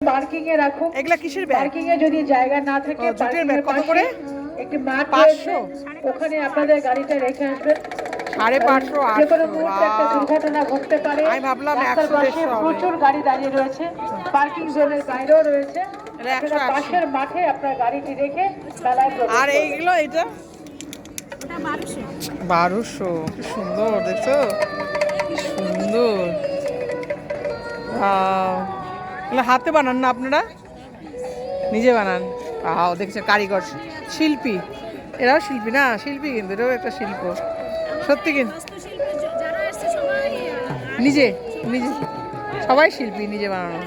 Parking এ রাখুন। এগুলা কিসের ব্যাগ? পার্কিং এ যদি জায়গা না থাকে জুটের ব্যাগ কত করে? একটি মাঠ 500। ওখানে আপনাদের গাড়িটা রেখে আসবেন। 550 যে কোনো 800। মুহূর্তে একটা দুর্ঘটনা ঘটতে পারে। আমি ভাবলাম রাস্তার 100 পাশে 150 হবে। প্রচুর গাড়ি দাঁড়িয়ে রয়েছে, পার্কিং জোনের বাইরেও রয়েছে। এটা আপনারা 180। পাশের মাঠে আপনার গাড়িটি রেখে মেলায় প্রবেশ আর করবেন। এইগুলো এটা 1200। কি সুন্দর দেখছো, কি সুন্দর। এগুলো হাতে বানান না আপনারা? নিজে বানান? দেখছে কারিগর, শিল্পী। এরাও শিল্পী না? শিল্পী, কিন্তু এটাও একটা শিল্প সত্যি। কিন্তু নিজে নিজে সবাই শিল্পী, নিজে বানানো।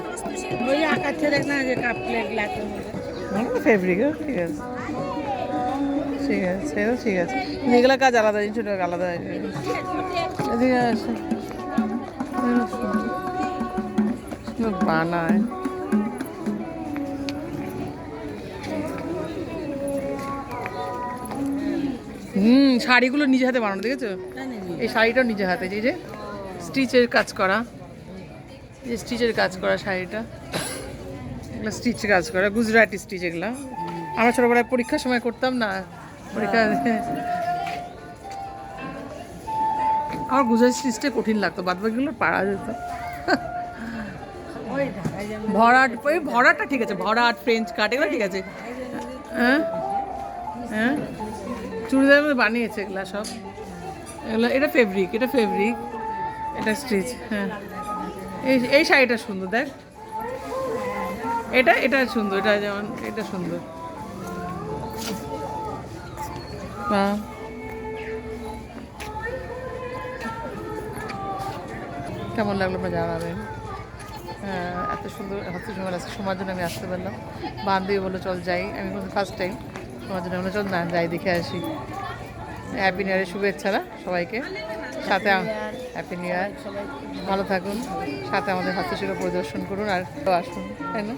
ফেব্রিক ঠিক আছে, ঠিক আছে, ঠিক আছে। এগুলো কাজ আলাদা জিনিস, ওটা আলাদা জিনিস। এদিকে আসে বানায়। শাড়িগুলো নিজে হাতে বানানো, দেখেছো? এই শাড়িটাও নিজে হাতে, এই যে স্টিচের কাজ করা, এই স্টিচের কাজ করা শাড়িটা, এগুলো স্টিচ কাজ করা, গুজরাটি স্টিচ। এগুলা আমরা ছোটবেলায় পরীক্ষার সময় করতাম না, পরীক্ষা। আমার গুজরাটি স্টিচটা কঠিন লাগতো, বাদ বাকিগুলো পারা যেত। ভরাট, ওই ভরাটটা ঠিক আছে, ভরাট, ফ্রেঞ্চ কাট এগুলো ঠিক আছে। হ্যাঁ হ্যাঁ, চুড়িদারের মধ্যে বানিয়েছে এগুলা সব। এগুলো, এটা ফেব্রিক, এটা ফেব্রিক, এটা স্টিচ। হ্যাঁ, এই শাড়িটা সুন্দর, দেখ এটা, এটা সুন্দর, এটা যেমন এটা সুন্দর। হ্যাঁ, কেমন লাগলো আপনার জানাবেন। হ্যাঁ, এত সুন্দর হস্তশিল্প আছে, সময়ের জন্য আমি আসতে পারলাম। বান্ধবী বললো চল যাই, আমি ফার্স্ট টাইম সময়ের জন্য বললো চল না যাই, দেখে আসি। হ্যাপি নিউ ইয়ারের শুভেচ্ছারা সবাইকে, সাথে হ্যাপি নিউ ইয়ার, ভালো থাকুন, সাথে আমাদের হস্তশিল্প পরিদর্শন করুন আর আসুন, তাই না?